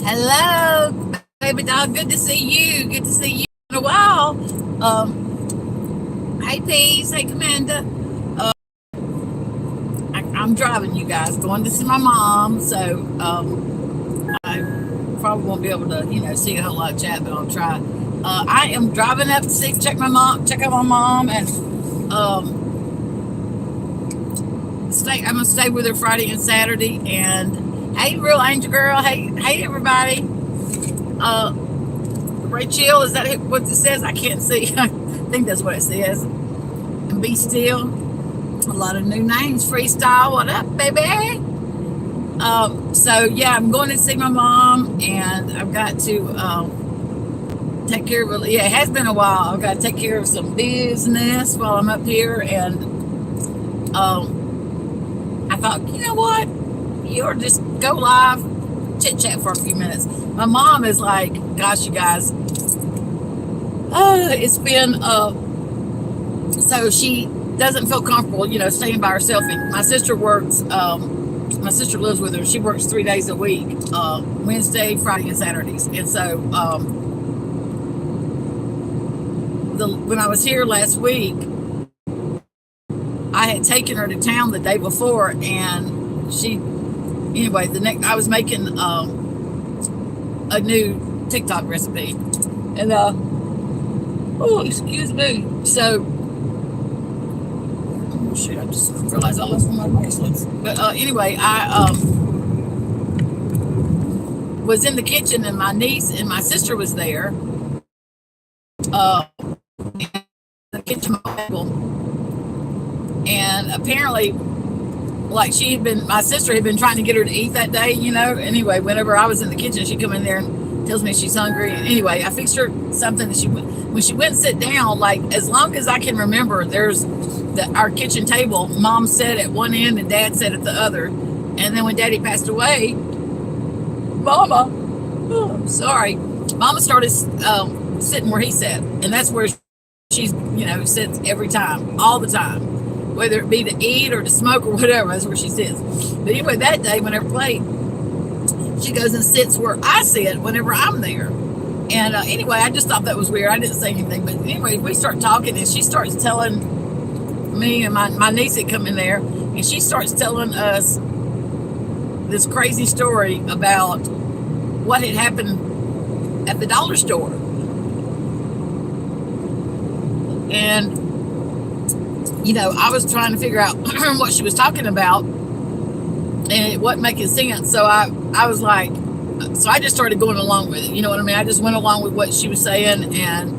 Hello, baby doll. Good to see you. Good to see you in a while. Hey, Peace. Hey, Commander. Uh, I'm driving, you guys, going to see my mom. So I probably won't be able to, see a whole lot of chat, but I'll try. I am driving up to see, check out my mom, and stay. I'm gonna stay with her Friday and Saturday. And hey, real angel girl. Hey, everybody. Rachel, is that what it says? I can't see. I think that's what it says. And be still. A lot of new names. Freestyle. What up, baby? So yeah, I'm going to see my mom, and I've got to take care of. Yeah, it has been a while. I've got to take care of some business while I'm up here, and I thought, you know what? You'll just go live, chit chat for a few minutes. My mom is like, gosh, you guys, it's been so she doesn't feel comfortable, staying by herself. And my sister works. My sister lives with her. She works 3 days a week, Wednesday, Friday, and Saturdays. And so when I was here last week, I had taken her to town the day before, and I was making a new TikTok recipe, and oh, excuse me. So, oh shoot, I just realized I lost one of my bracelets. But anyway, I was in the kitchen, and my niece and my sister was there. In the kitchen table, and apparently, like my sister had been trying to get her to eat that day, Anyway, whenever I was in the kitchen, she'd come in there and tells me she's hungry. And anyway, I fixed her something that when she went and sit down, like as long as I can remember, there's our kitchen table. Mom sat at one end and Dad sat at the other. And then when Daddy passed away, Mama started sitting where he sat, and that's where she's sits every time, all the time. Whether it be to eat or to smoke or whatever, that's where she sits. But anyway, that day, whenever played, she goes and sits where I sit whenever I'm there. And anyway, I just thought that was weird. I didn't say anything. But anyway, we start talking, and she starts telling me and my niece had come in there, and she starts telling us this crazy story about what had happened at the dollar store. And I was trying to figure out what she was talking about, and it wasn't making sense. So I was like, so I just started going along with it. You know what I mean? I just went along with what she was saying, and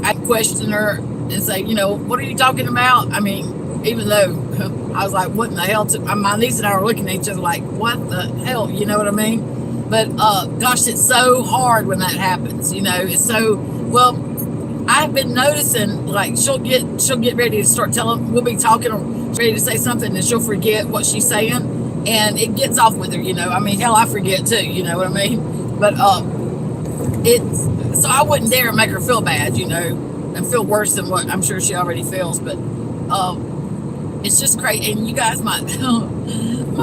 I questioned her and say, what are you talking about? I mean, even though I was like, what in the hell? My niece and I were looking at each other like, what the hell? You know what I mean? But gosh, it's so hard when that happens. It's so well. I've been noticing, like, she'll get ready to start telling. We'll be talking or ready to say something, and she'll forget what she's saying, and it gets off with her. I mean, hell, I forget too. You know what I mean? But so I wouldn't dare make her feel bad, and feel worse than what I'm sure she already feels. But it's just crazy. And you guys, my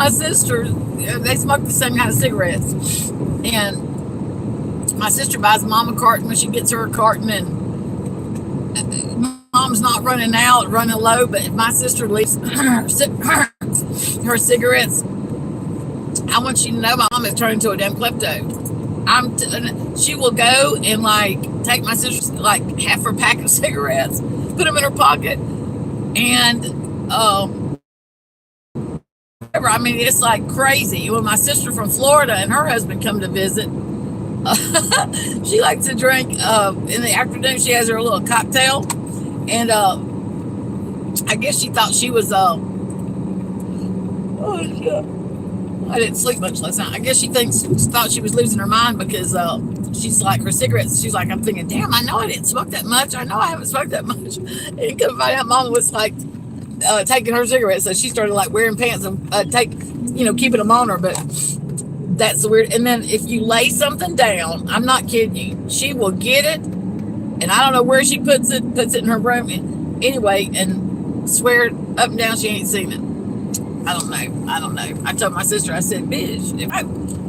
sister, they smoke the same kind of cigarettes, and my sister buys mom a carton when she gets her a carton, and mom's not running low, but if my sister leaves her cigarettes, I want you to know my mom has turned into a damn klepto. She will go and like take my sister's like half her pack of cigarettes, put them in her pocket, and whatever. I mean, it's like crazy. When my sister from Florida and her husband come to visit, she likes to drink in the afternoon. She has her little cocktail, and I guess she thought she was oh shit, I didn't sleep much last night. I guess she thought she was losing her mind because she's like her cigarettes. She's like, I'm thinking, damn, I know I didn't smoke that much. I know I haven't smoked that much. And come find out, Mom was like taking her cigarettes, so she started like wearing pants and keeping them on her. But that's weird. And then if you lay something down, I'm not kidding you, she will get it, and I don't know where she puts it in her room anyway, and swear up and down she ain't seen it. I don't know. I told my sister, I said, bitch,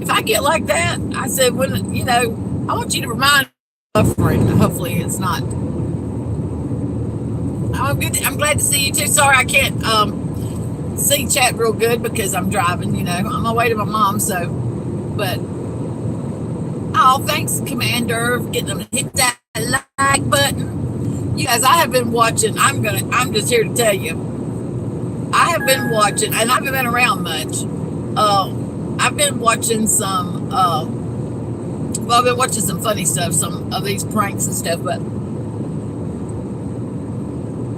if I get like that, I said, when, I want you to remind me of suffering. Hopefully it's not. I'm glad to see you too. Sorry I can't see chat real good because I'm driving, I'm on my way to my mom, so, but, oh, thanks, Commander, for getting them to hit that like button. You guys, I have been watching, I'm just here to tell you, I have been watching, and I haven't been around much. I've been watching some, I've been watching some funny stuff, some of these pranks and stuff, but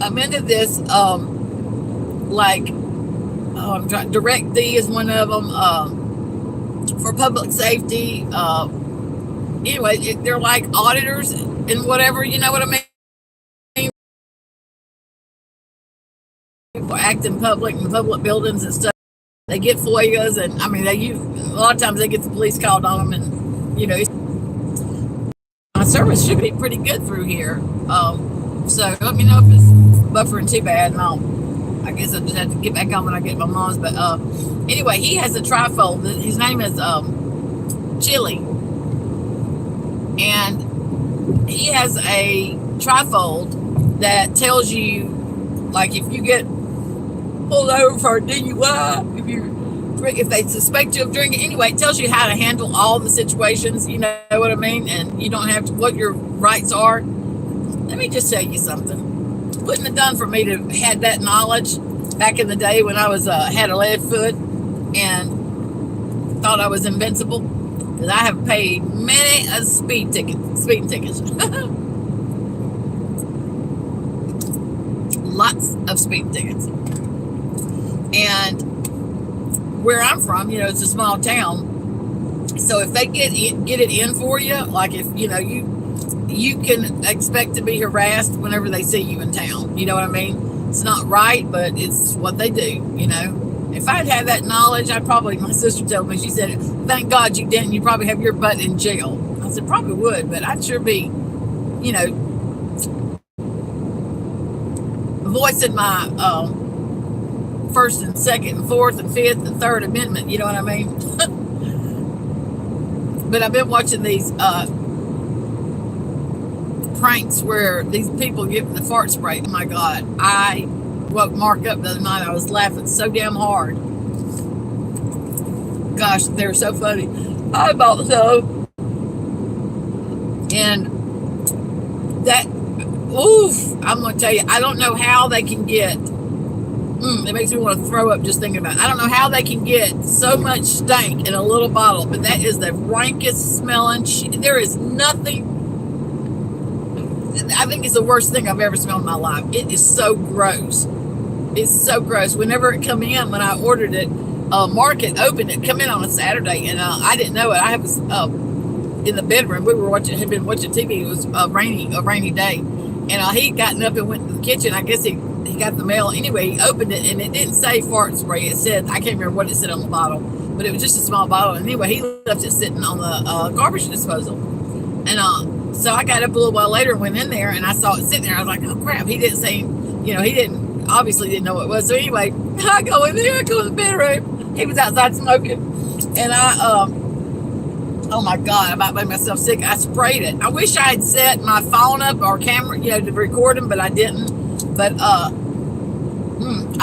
I'm into this, I'm trying, Direct D is one of them, for public safety. Anyway, they're like auditors and whatever, you know what I mean? People act in public buildings and stuff. They get FOIAs, and I mean, a lot of times they get the police called on them, and my service should be pretty good through here. So let me know if it's buffering too bad, and I guess I just have to get back on when I get my mom's. But anyway, he has a trifold. His name is Chili, and he has a trifold that tells you, like, if you get pulled over for a DUI, if they suspect you of drinking, anyway, it tells you how to handle all the situations, you know what I mean? And you don't have to, what your rights are. Let me just tell you something. Wouldn't have done for me to had that knowledge back in the day when I was had a lead foot and thought I was invincible, because I have paid many a speeding tickets. Lots of speeding tickets. And where I'm from, it's a small town. So if they get it in for you, like if you can expect to be harassed whenever they see you in town. You know what I mean? It's not right, but it's what they do. If I'd had that knowledge, my sister told me, she said, thank God you didn't. You'd probably have your butt in jail. I said, probably would, but I'd sure be, voicing my First and Second and Fourth and Fifth and Third Amendment. You know what I mean? But I've been watching these pranks where these people give the fart spray. Oh my God. I woke Mark up the other night. I was laughing so damn hard. Gosh, they're so funny. I bought so. And that, oof, I'm going to tell you, I don't know how they can get, it makes me want to throw up just thinking about it. I don't know how they can get so much stank in a little bottle, but that is the rankest smelling shit. There is nothing, I think it's the worst thing I've ever smelled in my life. It is so gross. It's so gross. Whenever it come in, when I ordered it, Mark had opened it, come in on a Saturday, and I didn't know it. I was in the bedroom. We had been watching TV. It was a rainy day, and he'd gotten up and went to the kitchen. I guess he got the mail. Anyway, he opened it, and it didn't say fart spray. It said, I can't remember what it said on the bottle, but it was just a small bottle. And anyway, he left it sitting on the garbage disposal, and so I got up a little while later and went in there, and I saw it sitting there. I was like, oh crap. He didn't say, he obviously didn't know what it was. So anyway, I go in there, I go in the bedroom. He was outside smoking, and oh my God, I about made myself sick. I sprayed it. I wish I had set my phone up or camera, to record him, but I didn't. But I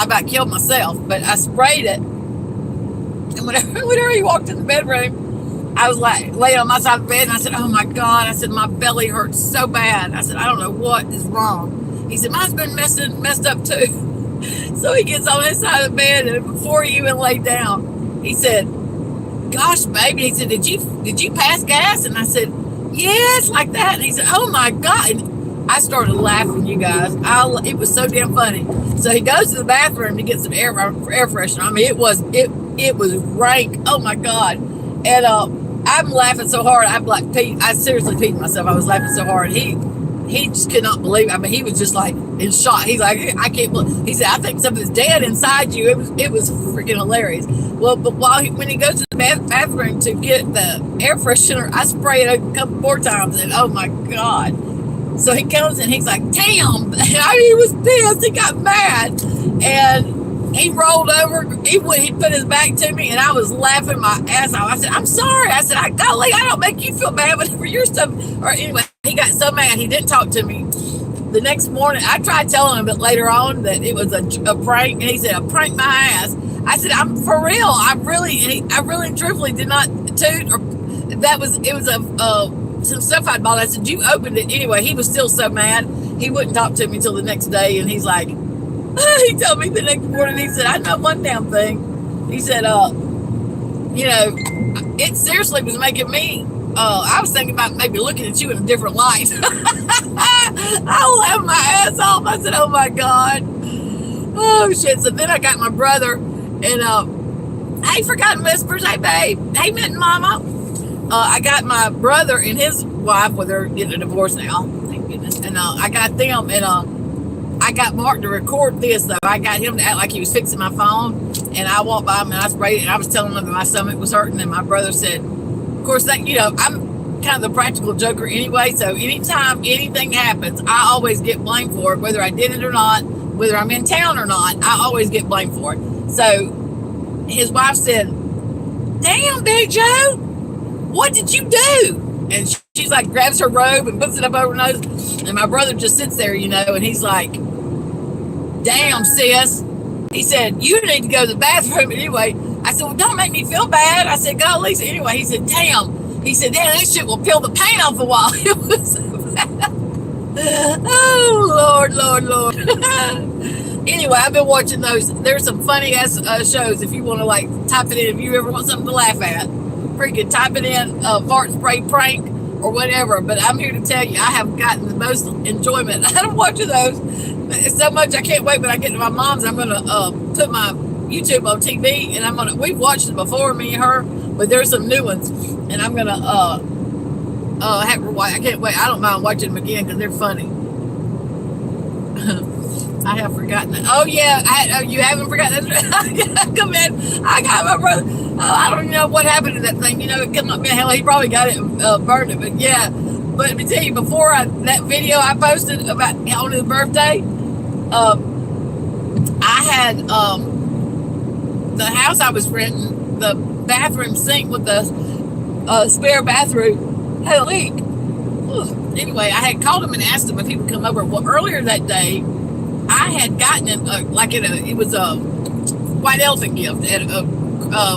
about killed myself. But I sprayed it, and whenever he walked in the bedroom, I was like laying on my side of the bed, and I said, oh my God, I said, my belly hurts so bad. I said, I don't know what is wrong. He said, mine's been messed up too. So he gets on his side of the bed, and before he even laid down, he said, gosh, baby, he said, did you pass gas? And I said, yes, like that. And he said, oh my God. And I started laughing, you guys. It was so damn funny. So he goes to the bathroom to get some air freshener. I mean, it was rank. Oh my God. And I'm laughing so hard. I seriously peed myself. I was laughing so hard. He just could not believe it. I mean, he was just like in shock. He's like, I can't believe. He said, I think something's dead inside you. It was freaking hilarious. Well, but when he goes to the bathroom to get the air freshener, I spray it a couple more times, and oh my God. So he comes and he's like, damn. He was pissed. He got mad. And He rolled over. He put his back to me, and I was laughing my ass off. I said, "I'm sorry." I said, "Golly, I don't make you feel bad whenever your stuff." Or anyway, he got so mad he didn't talk to me. The next morning, I tried telling him, but later on that it was a prank, and he said, "A prank my ass." I said, "I'm for real. I really truthfully did not toot or that was it was some stuff I'd bought." I said, "You opened it anyway." He was still so mad. He wouldn't talk to me until the next day, and he's like, he told me the next morning, he said, "I know one damn thing." He said, it seriously was making me, I was thinking about maybe looking at you in a different light. I laughed my ass off. I said, "Oh my God." Oh shit. So then I got my brother, and hey, Forgotten Whispers, hey babe, hey Mint Mama. I got my brother and his wife, well, they're getting a divorce now, thank goodness. And I got them, and I got Mark to record this, though. I got him to act like he was fixing my phone, and I walked by him and I sprayed it, and I was telling him that my stomach was hurting, and my brother said, of course, that, I'm kind of the practical joker anyway, so anytime anything happens, I always get blamed for it, whether I did it or not, whether I'm in town or not, I always get blamed for it. So his wife said, "Damn, Big Joe, what did you do?" And she's like, grabs her robe and puts it up over her nose, and my brother just sits there, and he's like, "Damn, sis." He said, "You need to go to the bathroom anyway." I said, "Well, don't make me feel bad." I said, "Golly." So anyway, he said, "Damn." He said, "Damn, that shit will peel the paint off a wall." It was so bad. Oh, Lord. Anyway, I've been watching those. There's some funny ass shows if you want to type it in. If you ever want something to laugh at, freaking type it in, fart spray prank or whatever. But I'm here to tell you, I have gotten the most enjoyment out of watching those. It's so much I can't wait when I get to my mom's. I'm gonna put my YouTube on TV, and we've watched it before, me and her, but there's some new ones, and I'm gonna have to watch. I can't wait. I don't mind watching them again because they're funny. I have forgotten that. Oh yeah, you haven't forgotten that. Come in. I got my brother. I don't even know what happened to that thing. It came up. Hell, he probably got it, burned it. But yeah. But let me tell you, before that video I posted about on his birthday, I had the house I was renting, the bathroom sink with the spare bathroom had a leak. Anyway, I had called him and asked him if he would come over. Well, earlier that day, I had gotten him it was a white elephant gift at a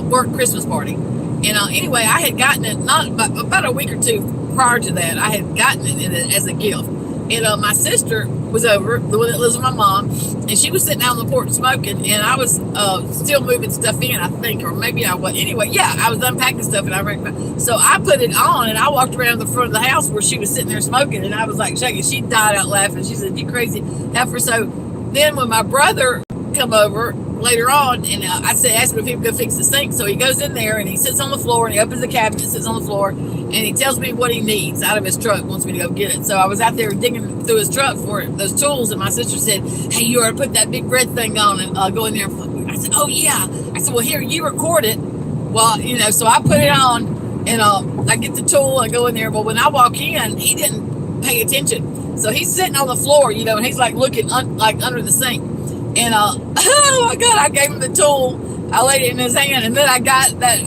work Christmas party. And anyway, I had gotten it about a week or two prior to that. I had gotten it as a gift. And my sister was over, the one that lives with my mom, and she was sitting out on the porch smoking, and I was still moving stuff in, I think, or maybe I was. Anyway, yeah, I was unpacking stuff, and I recognized. So I put it on, and I walked around the front of the house where she was sitting there smoking, and I was like shaking. She died out laughing. She said, "You crazy heifer." So then when my brother come over later on, and asked him if he would go fix the sink. So he goes in there and he sits on the floor, and he opens the cabinet, sits on the floor, and he tells me what he needs out of his truck, wants me to go get it. So I was out there digging through his truck for those tools, and my sister said, "Hey, you ought to put that big red thing on and go in there." I said, "Oh yeah." I said, "Well, here, you record it." Well, so I put it on, and I get the tool and go in there. But when I walk in, he didn't pay attention. So he's sitting on the floor, and he's like looking under the sink. And oh my God, I gave him the tool. I laid it in his hand, and then I got that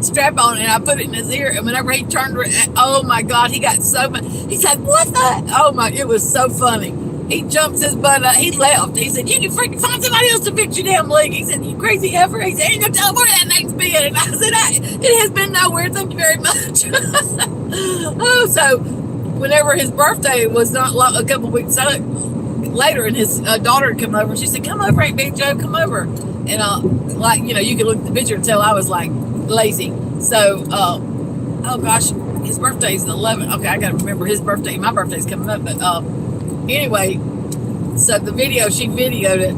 strap on, and I put it in his ear. And whenever he turned, oh my God, he got so much. He said, "What the?" Oh my, it was so funny. He jumps his butt up. He left. He said, "You can freaking find somebody else to fix your damn leak." He said, "You crazy heifer." He said, "Ain't no telling where that thing's been." And I said, "It has been nowhere. Thank you very much." Oh, so whenever his birthday was not a couple weeks later, and his daughter had come over, and she said, "Come over, Aunt Big Joe, come over." And you could look at the picture and tell I was like lazy. So oh gosh, his birthday's the 11th. Okay, I gotta remember his birthday. My birthday's coming up. But anyway, so the video, she videoed it.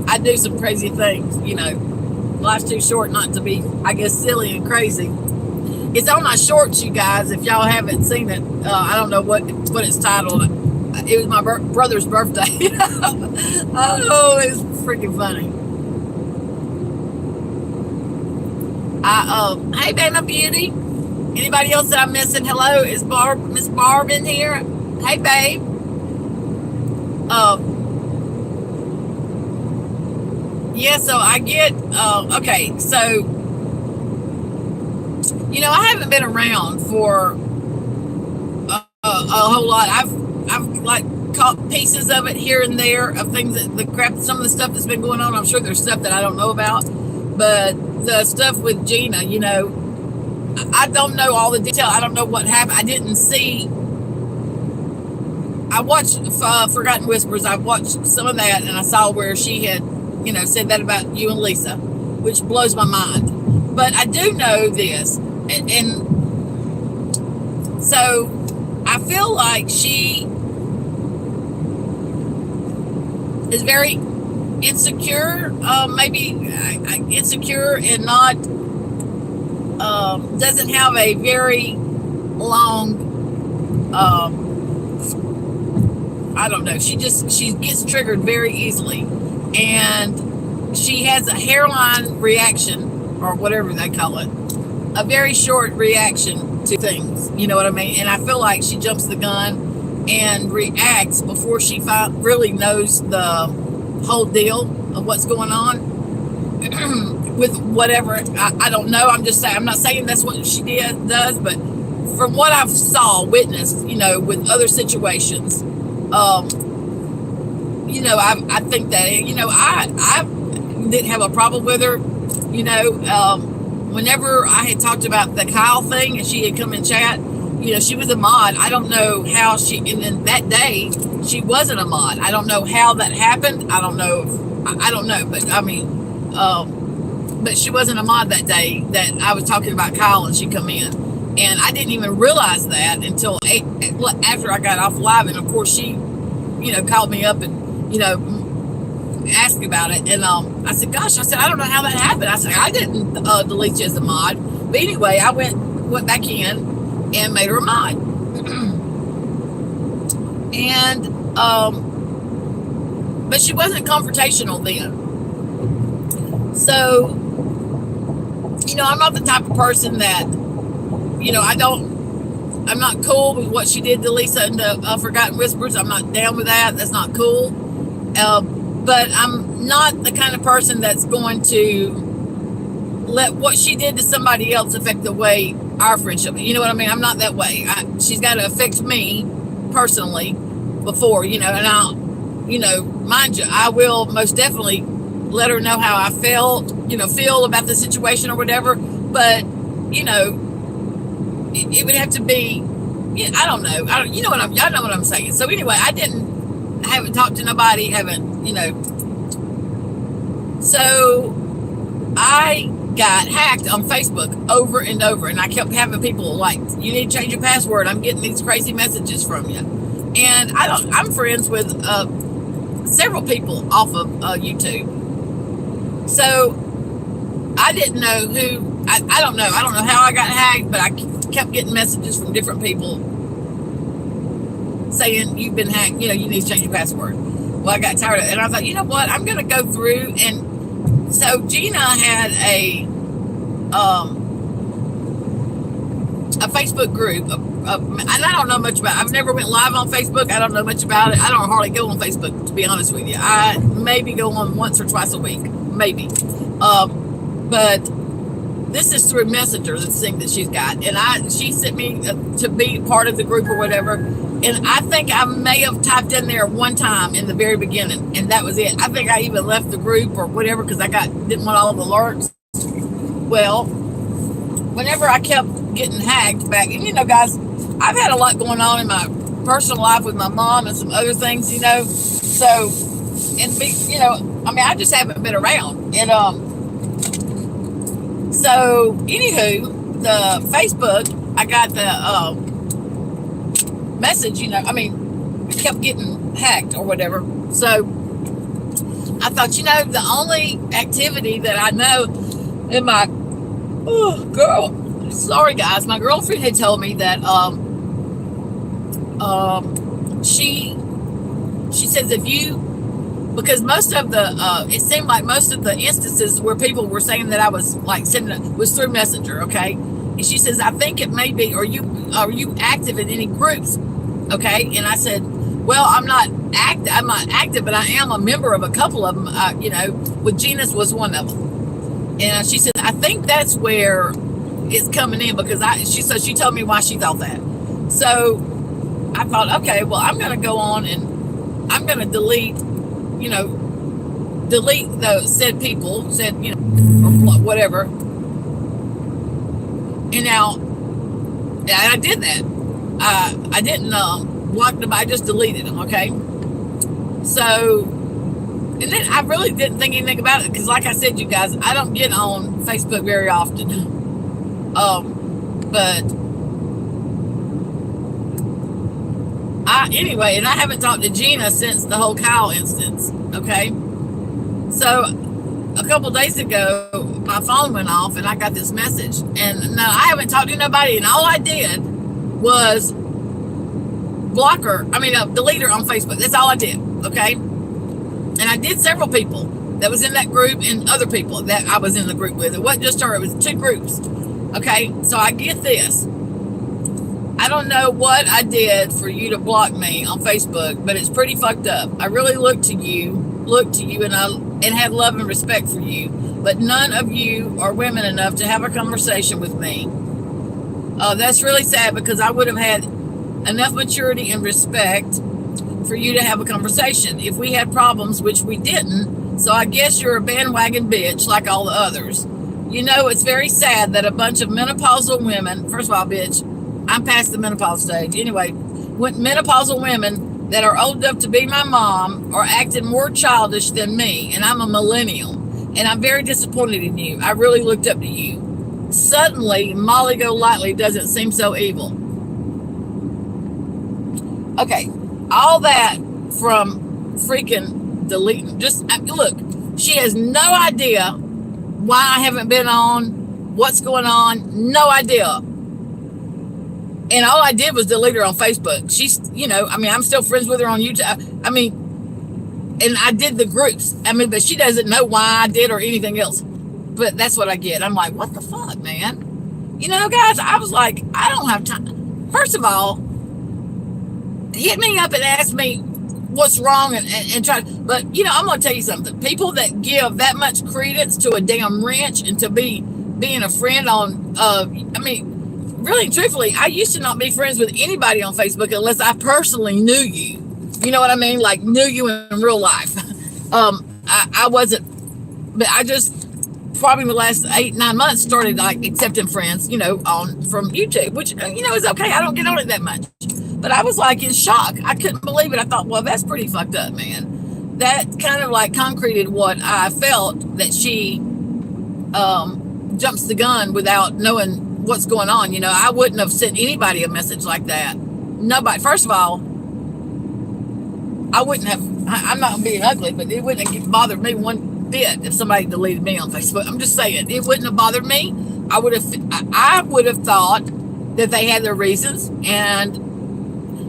I do some crazy things, life's too short not to be, I guess, silly and crazy. It's on my shorts, you guys, if y'all haven't seen it. I don't know what it's titled. It was my brother's birthday. Oh, it's freaking funny. Hey, babe, my beauty. Anybody else that I'm missing? Hello, is Miss Barb in here? Hey, babe. Yeah, so I get okay, so I haven't been around for a whole lot. I've like caught pieces of it here and there of things that the crap, some of the stuff that's been going on. I'm sure there's stuff that I don't know about, but the stuff with Gina, I don't know all the detail. I don't know what happened. I didn't see. I watched Forgotten Whispers. I watched some of that, and I saw where she had, said that about you and Lisa, which blows my mind. But I do know this, and so I feel like she is very insecure, maybe insecure, and not doesn't have a very long. I don't know. She gets triggered very easily, and she has a hairline reaction, or whatever they call it, a very short reaction to things. You know what I mean? And I feel like she jumps the gun and reacts before she really knows the whole deal of what's going on with whatever. I don't know. I'm just saying. I'm not saying that's what she does, but from what I've witnessed, with other situations. I think that, I didn't have a problem with her, whenever I had talked about the Kyle thing and she had come and chat, she was a mod. I don't know how and then that day she wasn't a mod. I don't know how that happened. I don't know, but I mean, but she wasn't a mod that day that I was talking about Kyle and she come in. And I didn't even realize that until after I got off live. And of course she, called me up and, asked about it. And I said, gosh, I don't know how that happened. I said, I didn't delete you as a mod. But anyway, I went back in and made her a mod. And, but she wasn't confrontational then. So, I'm not the type of person that, I'm not cool with what she did to Lisa and the Forgotten Whispers. I'm not down with that. That's not cool. But I'm not the kind of person that's going to let what she did to somebody else affect the way our friendship. You know what I mean? I'm not that way. She's got to affect me personally before, and I'll, mind you, I will most definitely let her know how I feel about the situation or whatever. But, it would have to be, I don't know. Y'all know what I'm saying. So anyway, I haven't talked to nobody, so I got hacked on Facebook over and over, and I kept having people like, you need to change your password. I'm getting these crazy messages from you. And I'm friends with several people off of YouTube. So I didn't know who, I don't know. I don't know how I got hacked, but I kept getting messages from different people saying, you've been hacked, you need to change your password. Well, I got tired of it, and I thought, you know what, I'm going to go through. And so Gina had a Facebook group, and I don't know much about it. I've never went live on Facebook. I don't know much about it. I don't hardly go on Facebook, to be honest with you. I maybe go on once or twice a week, maybe. But this is through Messenger, this thing that she's got. And she sent me to be part of the group or whatever. And I think I may have typed in there one time in the very beginning, and that was it. I think I even left the group or whatever because I didn't want all the alerts. Well, whenever I kept getting hacked back, and guys, I've had a lot going on in my personal life with my mom and some other things, So, and I just haven't been around. And so, anywho, the Facebook, I got the message, I kept getting hacked or whatever. So, I thought, the only activity that I know in my, sorry guys, my girlfriend had told me that she says because most of the it seemed like most of the instances where people were saying that I was like sending was through Messenger, okay? And she says, I think it may be, are you active in any groups? Okay. And I said, Well, I'm not active, but I am a member of a couple of them. With Gina's was one of them, and she said I think that's where it's coming in because she told me why she thought that. So I thought, okay, well, I'm going to go on and I'm going to delete those said people, or whatever. And now, and I did that. I didn't block them. I just deleted them. Okay. So, and then I really didn't think anything about it because, like I said, you guys, I don't get on Facebook very often. But anyway, and I haven't talked to Gina since the whole Kyle instance. Okay. So a couple days ago, my phone went off and I got this message. And no, I haven't talked to nobody. And all I did was delete her on Facebook. That's all I did. Okay. And I did several people that was in that group and other people that I was in the group with. It wasn't just her. It was 2 groups. Okay. So I get this. I don't know what I did for you to block me on Facebook, but it's pretty fucked up. I really looked to you and had love and respect for you, but none of you are women enough to have a conversation with me. That's really sad because I would have had enough maturity and respect for you to have a conversation if we had problems, which we didn't. So I guess you're a bandwagon bitch like all the others. It's very sad that a bunch of menopausal women, first of all, bitch, I'm past the menopause stage. Anyway, menopausal women that are old enough to be my mom are acting more childish than me, and I'm a millennial, and I'm very disappointed in you. I really looked up to you. Suddenly, Molly Golightly doesn't seem so evil. Okay, all that from freaking deleting. Just look, she has no idea why I haven't been on, what's going on, no idea. And all I did was delete her on Facebook. She's, I'm still friends with her on YouTube. And I did the groups. But she doesn't know why I did or anything else. But that's what I get. I'm like, what the fuck, man? Guys, I was like, I don't have time. First of all, hit me up and ask me what's wrong and try. But, I'm going to tell you something. People that give that much credence to a damn wrench and to being a friend on, really, truthfully, I used to not be friends with anybody on Facebook unless I personally knew you. You know what I mean? Like, knew you in real life. I wasn't, but I just, probably the last 8-9 months, started, like, accepting friends, from YouTube, which, is okay. I don't get on it that much. But I was, like, in shock. I couldn't believe it. I thought, well, that's pretty fucked up, man. That kind of, like, concreted what I felt, that she jumps the gun without knowing what's going on. I wouldn't have sent anybody a message like that. Nobody. First of all, I wouldn't have, I'm not being ugly, but it wouldn't have bothered me one bit if somebody deleted me on Facebook. I'm just saying, it wouldn't have bothered me. I would have thought that they had their reasons. And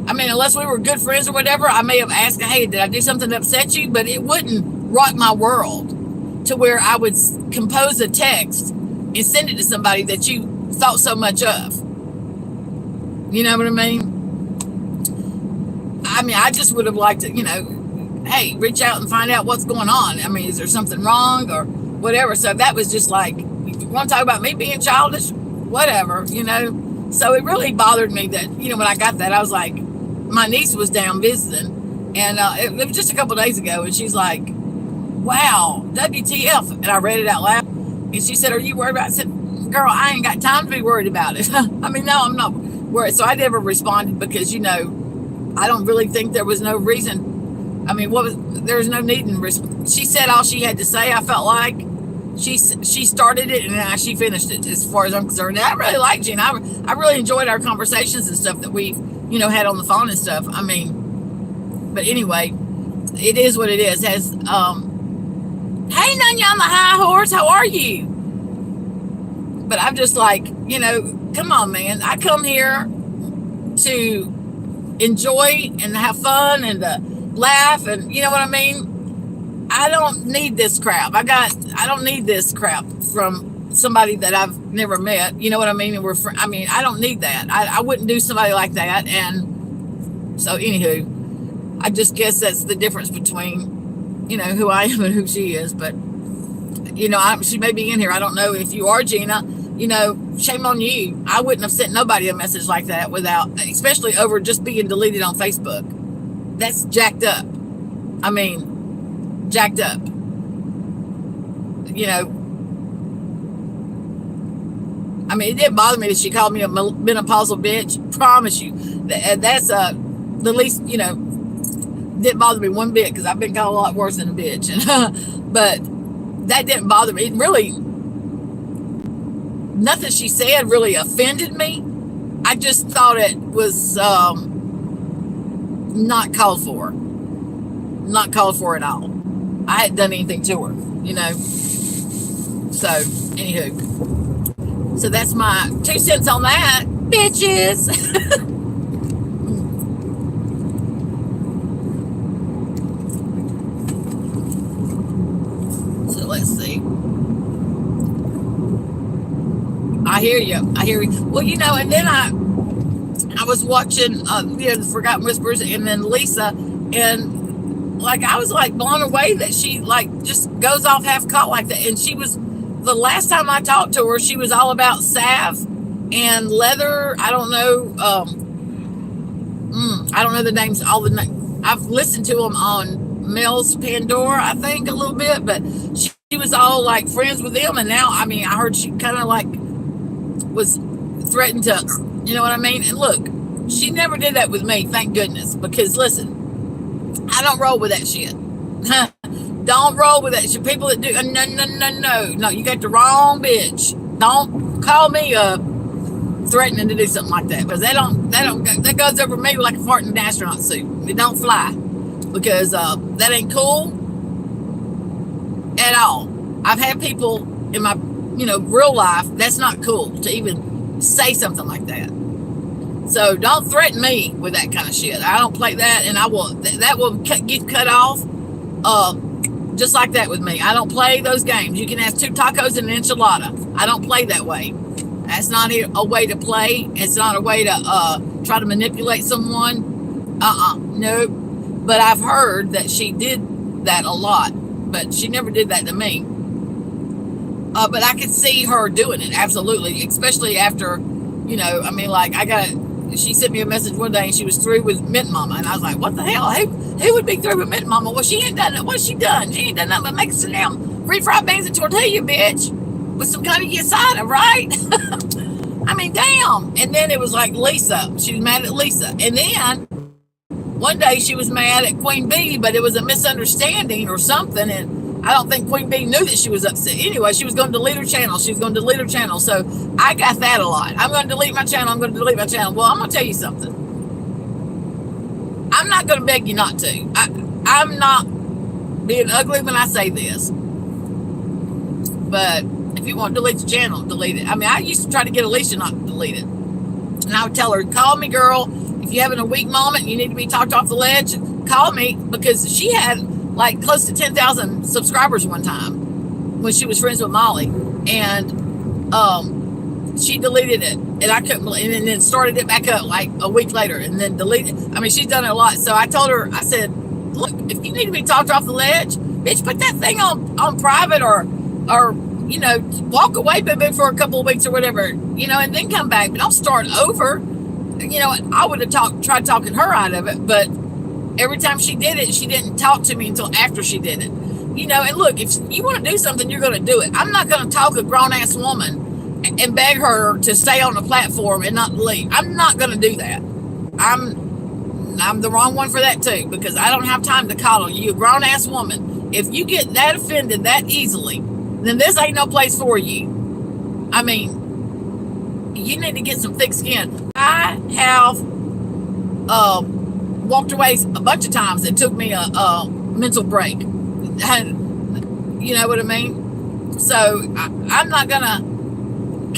unless we were good friends or whatever, I may have asked, hey, did I do something to upset you? But it wouldn't rock my world to where I would compose a text and send it to somebody that you thought so much of. You know what I mean? I just would have liked to, hey, reach out and find out what's going on. Is there something wrong or whatever? So that was just like, you want to talk about me being childish? Whatever, So it really bothered me that, when I got that, I was like, my niece was down visiting, and it was just a couple days ago, and she's like, wow, WTF. And I read it out loud, and she said, are you worried about it? I said, girl, I ain't got time to be worried about it. No, I'm not worried. So I never responded because, I don't really think there was no reason. There was no need in she said all she had to say. I felt like she started it and she finished it, as far as I'm concerned. And I really liked you, and I really enjoyed our conversations and stuff that we've, had on the phone and stuff. But anyway, it is what it is. Hey, none you on the high horse, how are you? But I'm just like, come on, man. I come here to enjoy and have fun and to laugh, and I don't need this crap. I don't need this crap from somebody that I've never met. You know what I mean? And I don't need that. I wouldn't do somebody like that. And so, anywho, I just guess that's the difference between, who I am and who she is. But, she may be in here. I don't know. If you are Gina, shame on you. I wouldn't have sent nobody a message like that especially over just being deleted on Facebook. That's jacked up. I mean, jacked up. It didn't bother me that she called me a menopausal bitch. Promise you. That's the least, didn't bother me one bit, because I've been called a lot worse than a bitch. But that didn't bother me. It really, nothing she said really offended me. I just thought it was not called for. Not called for at all. I hadn't done anything to her, So, anywho. So that's my 2 cents on that, bitches. So let's see. I hear you. Well, and then I was watching, the Forgotten Whispers, and then Lisa, and I was blown away that she just goes off half caught like that. And she was, the last time I talked to her, she was all about salve and leather. I don't know. I don't know the names. I've listened to them on Mel's Pandora, I think, a little bit, but she was all friends with them. And now, I heard she kind of was threatened to, you know what I mean? And look, she never did that with me, thank goodness, because listen, I don't roll with that shit. Don't roll with that shit. People that do, no, you got the wrong bitch. Don't call me threatening to do something like that, because that goes over me like a fart in an astronaut suit. It don't fly, because that ain't cool at all. I've had people in my real life, that's not cool to even say something like that. So don't threaten me with that kind of shit. I don't play that, and that will get cut off just like that with me. I don't play those games. You can have 2 tacos and an enchilada. I don't play that way. That's not a way to play. It's not a way to try to manipulate someone. No. But I've heard that she did that a lot, but she never did that to me. But I could see her doing it, absolutely, especially after, she sent me a message one day, and she was through with Mint Mama, and I was like, what the hell? Who would be through with Mint Mama? Well, she ain't done it. What's she done? She ain't done nothing but make some damn refried beans and tortilla, bitch, with some kind of asada, right? Damn. And then it was Lisa. She was mad at Lisa. And then one day she was mad at Queen Bee, but it was a misunderstanding or something, and I don't think Queen Bee knew that she was upset. Anyway, she was going to delete her channel. So I got that a lot. I'm going to delete my channel. Well, I'm going to tell you something. I'm not going to beg you not to. I'm not being ugly when I say this. But if you want to delete the channel, delete it. I used to try to get Alicia not to delete it. And I would tell her, call me, girl. If you're having a weak moment, you need to be talked off the ledge, call me, because she had close to 10,000 subscribers one time when she was friends with Molly, and she deleted it, and I couldn't believe, and then started it back up a week later, and then deleted. She's done it a lot. So I told her, I said, look, if you need to be talked off the ledge, bitch, put that thing on private, or walk away for a couple of weeks or whatever, and then come back, but don't start over. I would have tried talking her out of it, but every time she did it, she didn't talk to me until after she did it. And look, if you want to do something, you're going to do it. I'm not going to talk a grown-ass woman and beg her to stay on the platform and not leave. I'm not going to do that. I'm the wrong one for that, too, because I don't have time to coddle you, a grown-ass woman. If you get that offended that easily, then this ain't no place for you. You need to get some thick skin. I have walked away a bunch of times. It took me a mental break. And you know what I mean? So I'm not going to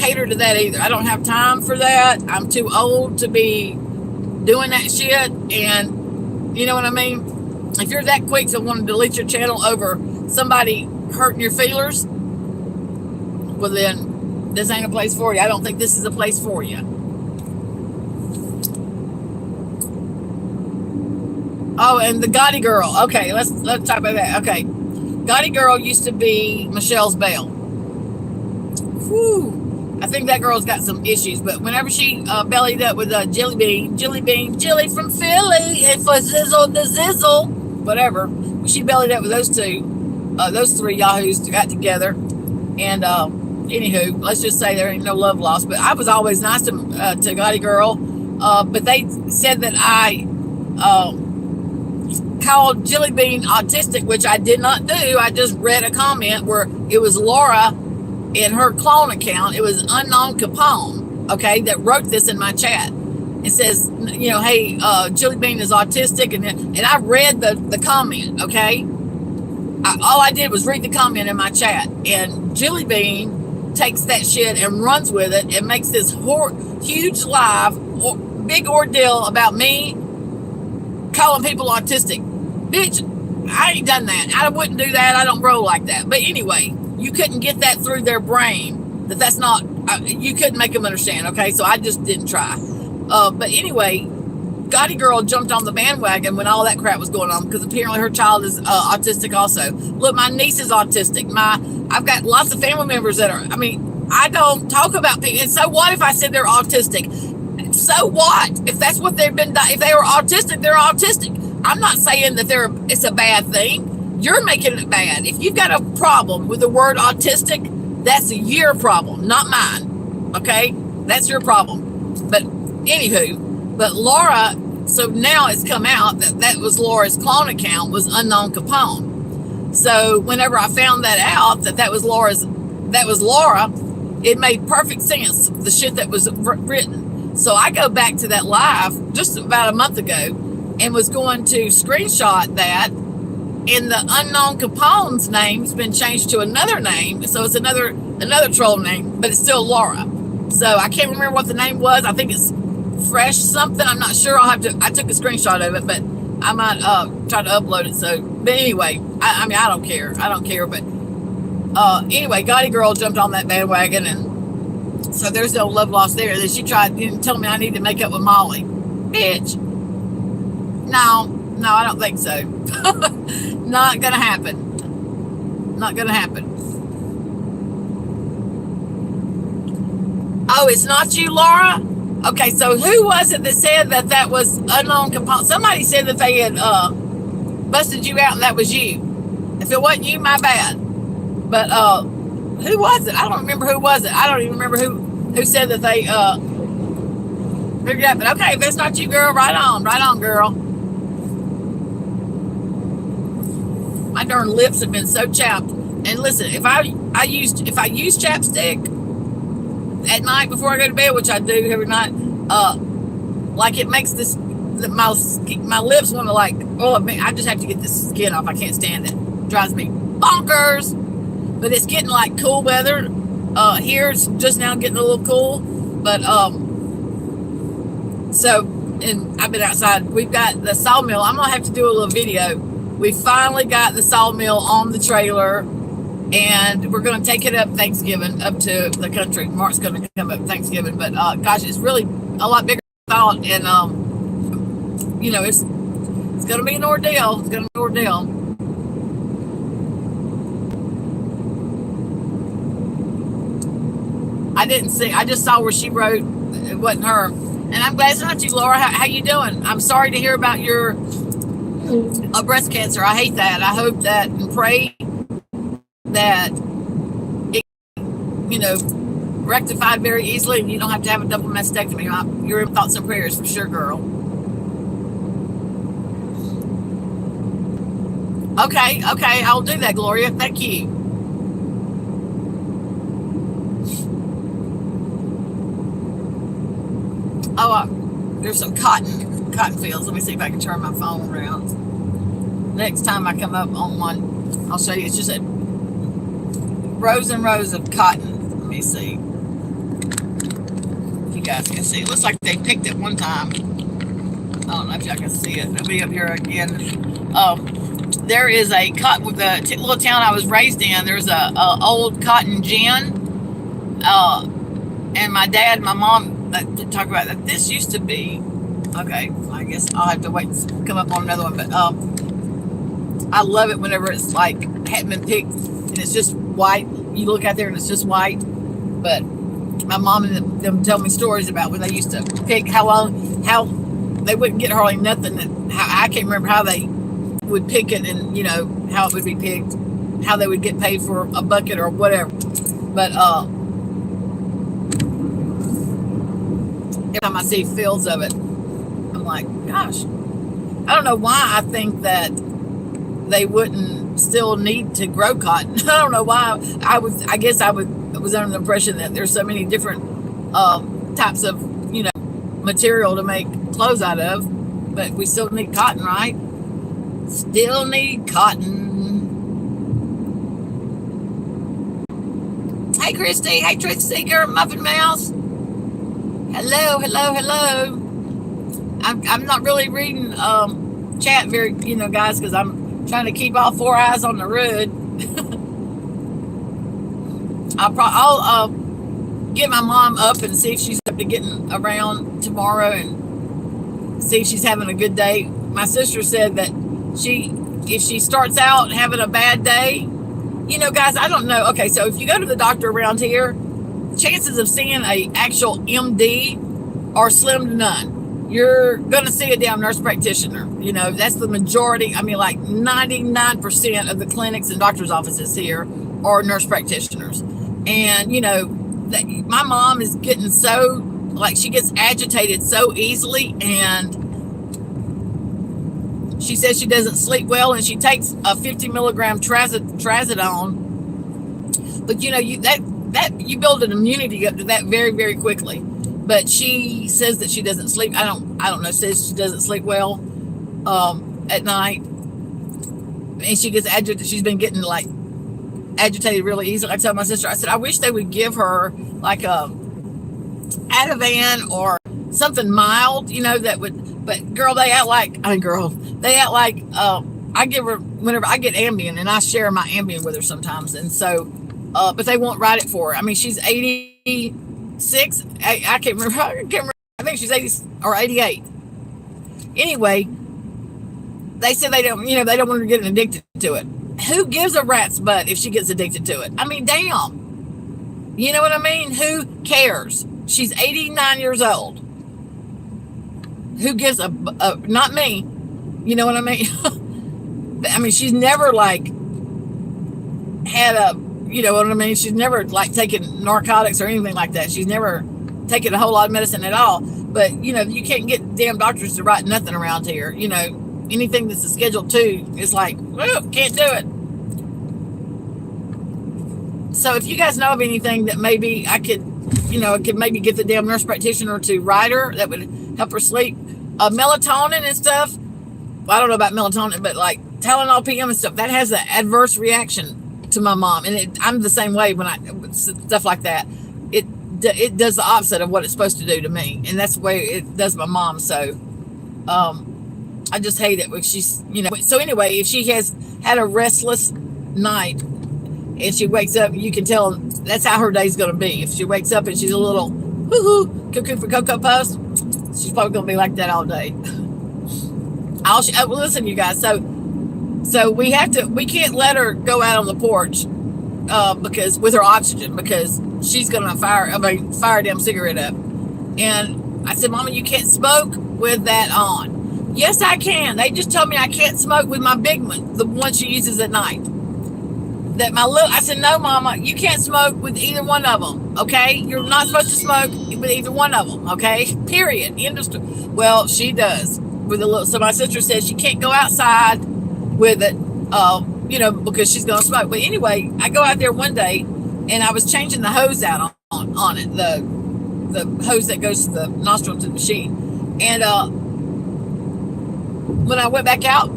cater to that either. I don't have time for that. I'm too old to be doing that shit. And you know what I mean? If you're that quick to want to delete your channel over somebody hurting your feelers, well then this ain't a place for you. I don't think this is a place for you. Oh, and the Gotti girl. Okay, let's talk about that. Okay, Gotti girl used to be Michelle's Belle. Whew. I think that girl's got some issues, but whenever she bellied up with a Jilly from Philly, and for Zizzle the Zizzle, whatever, she bellied up with those three yahoos got together, and anywho, let's just say there ain't no love lost. But I was always nice to Gotti girl, but they said that I called Jilly Bean autistic, which I did not do. I just read a comment where it was Laura in her clone account. It was Unknown Capone, okay, that wrote this in my chat. It says, you know, hey, Jilly Bean is autistic, and I read the comment, okay. All I did was read the comment in my chat, and Jilly Bean takes that shit and runs with it and makes this huge live, big ordeal about me calling people autistic. Bitch, I ain't done that. I wouldn't do that. I don't roll like that. But anyway, you couldn't get that through their brain that's not, you couldn't make them understand, okay? So I just didn't try. But anyway, Gotti girl jumped on the bandwagon when all that crap was going on, because apparently her child is autistic also. Look, my niece is autistic. I've got lots of family members that are, I mean, I don't talk about people. And so what if I said they're autistic? So what? If that's what they've been, if they were autistic, they're autistic. I'm not saying that it's a bad thing. You're making it bad. If you've got a problem with the word autistic, that's your problem, not mine. Okay? That's your problem. But anywho, but Laura, so now it's come out that was Laura's clone account was Unknown Capone. So whenever I found that out, that was Laura, it made perfect sense, the shit that was written. So I go back to that live just about a month ago and was going to screenshot that, and the Unknown Capone's name's been changed to another name, so it's another troll name, but it's still Laura. So I can't remember what the name was. I think it's Fresh something. I'm not sure. I took a screenshot of it, but I might try to upload it. So, but anyway, I mean, I don't care. But anyway, Gotti girl jumped on that bandwagon, and so there's no love lost there. Then she tried to tell me I need to make up with Molly. Bitch. No, I don't think so. Not gonna happen. Not gonna happen. Oh, it's not you, Laura? Okay, so who was it that said that was Unknown Capone? Somebody said that they had busted you out and that was you. If it wasn't you, my bad. But who was it? I don't remember who was it. I don't even remember who said that they figured out. But okay, if it's not you, girl, right on, girl. My darn lips have been so chapped. And listen, if I use chapstick at night before I go to bed, which I do every night, like it makes my lips want to like, I just have to get this skin off. I can't stand it. Drives me bonkers. But it's getting like cool weather. Here it's just now getting a little cool. But so, and I've been outside. We've got the sawmill. I'm gonna have to do a little video. We finally got the sawmill on the trailer, and we're going to take it up Thanksgiving, up to the country. Mark's going to come up Thanksgiving, but gosh, it's really a lot bigger than I thought, and you know, it's going to be an ordeal. It's going to be an ordeal. I didn't see. I just saw where she wrote it wasn't her, and I'm glad it's not you, Laura. How you doing? I'm sorry to hear about your breast cancer. I hate that. I hope that and pray that it, you know, rectified very easily, and you don't have to have a double mastectomy. Your thoughts and prayers for sure, girl. Okay, I'll do that, Gloria. Thank you. Oh, there's some cotton fields. Let me see if I can turn my phone around. Next time I come up on one, I'll show you. It's just rows and rows of cotton. Let me see if you guys can see. It looks like they picked it one time. I don't know if y'all can see it. It'll be up here again. There is a cotton with the little town I was raised in. There's a old cotton gin. And my dad and my mom talk about that. This used to be Okay, I guess I'll have to wait and come up on another one. But I love it whenever it's like hadn't been picked and it's just white. You look out there and it's just white. But my mom and them tell me stories about when they used to pick how they wouldn't get hardly nothing. I can't remember how they would pick it, and how it would be picked, how they would get paid for a bucket or whatever. But every time I see fields of it, I'm like, gosh, I don't know why I think that they wouldn't still need to grow cotton. I don't know why. I guess I was under the impression that there's so many different types of material to make clothes out of, but we still need cotton, right? Still need cotton. Hey, Christy. Hey, Trixie, girl, Muffin Mouse. Hello, hello, hello. I'm not really reading chat very, guys, because I'm trying to keep all four eyes on the road. I'll get my mom up and see if she's up to getting around tomorrow and see if she's having a good day. My sister said that if she starts out having a bad day, guys, I don't know. Okay, so if you go to the doctor around here, chances of seeing a actual MD are slim to none. You're going to see a damn nurse practitioner. That's the majority. I mean, like 99% of the clinics and doctor's offices here are nurse practitioners. And, my mom is getting so, like, she gets agitated so easily, and she says she doesn't sleep well, and she takes a 50 milligram trazodone. But, you build an immunity up to that very, very quickly. But she says that she doesn't sleep. I don't know. Says she doesn't sleep well at night, and she gets agitated. She's been getting like agitated really easily. I told my sister, I said, I wish they would give her like a Ativan or something mild, that would. But girl, they act like I give her whenever I get Ambien, and I share my Ambien with her sometimes, and so, but they won't write it for her. I mean, she's 86. I can't remember. I think she's 80 or 88. Anyway, they said they don't want her getting addicted to it. Who gives a rat's butt if she gets addicted to it? I mean, damn. You know what I mean? Who cares? She's 89 years old. Who gives a not me. You know what I mean? I mean, she's never like had a, you know what I mean? She's never like taken narcotics or anything like that. She's never taken a whole lot of medicine at all. But, you can't get damn doctors to write nothing around here. Anything that's a Schedule 2 is like, well, can't do it. So if you guys know of anything that maybe I could, could maybe get the damn nurse practitioner to write her, that would help her sleep. Melatonin and stuff. Well, I don't know about melatonin, but like Tylenol PM and stuff, that has an adverse reaction to my mom. And I'm the same way when stuff like that. It does the opposite of what it's supposed to do to me. And that's the way it does my mom. So, I just hate it when she's, so anyway, if she has had a restless night and she wakes up, you can tell that's how her day's going to be. If she wakes up and she's a little cuckoo for Cocoa Puffs, she's probably going to be like that all day. Listen, you guys. So we can't let her go out on the porch because with her oxygen, because she's going to fire a damn cigarette up. And I said, Mama, you can't smoke with that on. Yes, I can. They just told me I can't smoke with my big one, the one she uses at night. I said, no, Mama, you can't smoke with either one of them. Okay, you're not supposed to smoke with either one of them. Okay, period. Well, she does with a little. So my sister says she can't go outside with it, because she's gonna smoke. But anyway, I go out there one day, and I was changing the hose out on it, the hose that goes to the nostril to the machine, and when I went back out,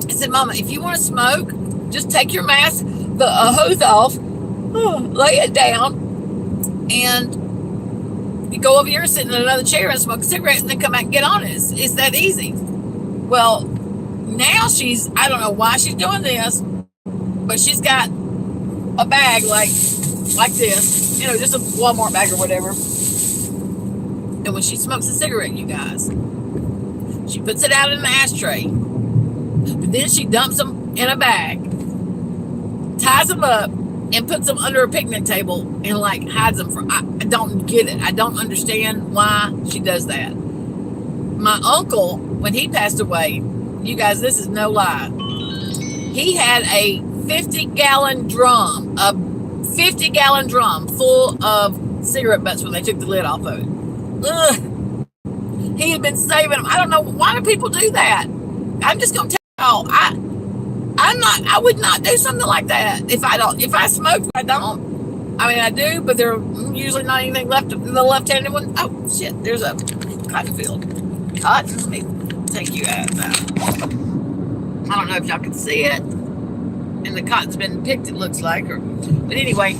I said, Mama, if you want to smoke, just take your mask, the hose off, lay it down, and you go over here and sit in another chair and smoke a cigarette and then come back and get on it. It's that easy. Well, now I don't know why she's doing this, but she's got a bag like this, just a Walmart bag or whatever. And when she smokes a cigarette, you guys, She puts it out in the ashtray. But then she dumps them in a bag, ties them up, and puts them under a picnic table and like hides them from. I don't get it. I don't understand why she does that. My uncle, when he passed away, you guys, this is no lie. He had a 50-gallon drum, full of cigarette butts when they took the lid off of it. Ugh. He had been saving them. I don't know, why do people do that? I'm just gonna tell y'all, I would not do something like that. If I smoked, I don't. I mean, I do, but there's usually not anything left in the left-handed one. Oh shit, there's a cotton field. Cotton, let me take you out. I don't know if y'all can see it. And the cotton's been picked, it looks like. But anyway,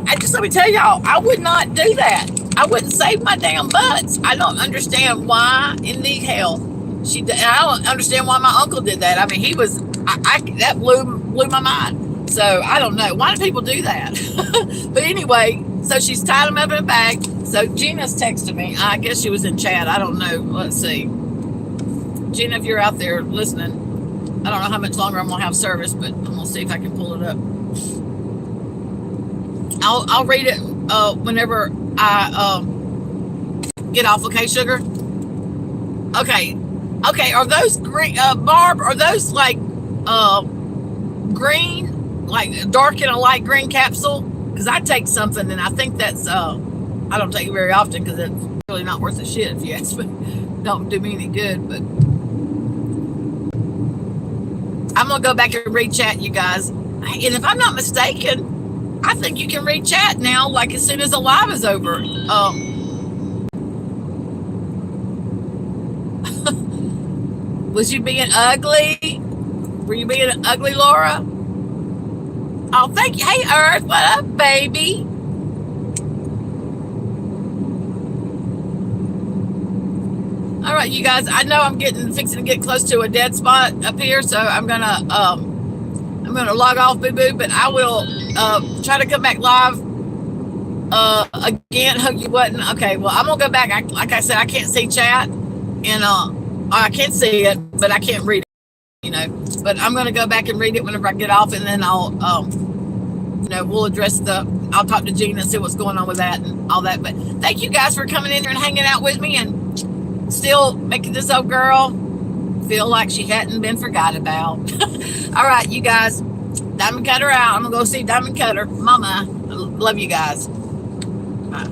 I just, let me tell y'all, I would not do that. I wouldn't save my damn butts. I don't understand why in the hell she did. I don't understand why my uncle did that. I mean, he was, that blew my mind. So I don't know. Why do people do that? But anyway, so she's tied them up in a bag. So Gina's texted me. I guess she was in chat. I don't know. Let's see. Gina, if you're out there listening, I don't know how much longer I'm gonna have service, but I'm gonna see if I can pull it up. I'll read it whenever I get off. Okay, sugar. Okay. Are those green, Barb? Are those like green, like dark in a light green capsule? Because I take something, and I think that's I don't take it very often because it's really not worth a shit if you ask me. Don't do me any good, but. I'm going to go back and read chat, you guys. And if I'm not mistaken, I think you can read chat now, like as soon as the live is over. Was you being ugly? Were you being ugly, Laura? Oh, thank you. Hey, Earth, what up, baby? All right, you guys. I know I'm fixing to get close to a dead spot up here, so I'm gonna log off, boo boo. But I will try to come back live again. Hope you wasn't. Okay, well, I'm gonna go back. Like I said, I can't see chat, and I can see it, but I can't read it. You know, but I'm gonna go back and read it whenever I get off, and then I'll we'll address I'll talk to Gina and see what's going on with that and all that. But thank you guys for coming in here and hanging out with me and still making this old girl feel like she hadn't been forgot about. All right, you guys. Diamond Cutter out. I'm going to go see Diamond Cutter. Mama, I love you guys. Bye.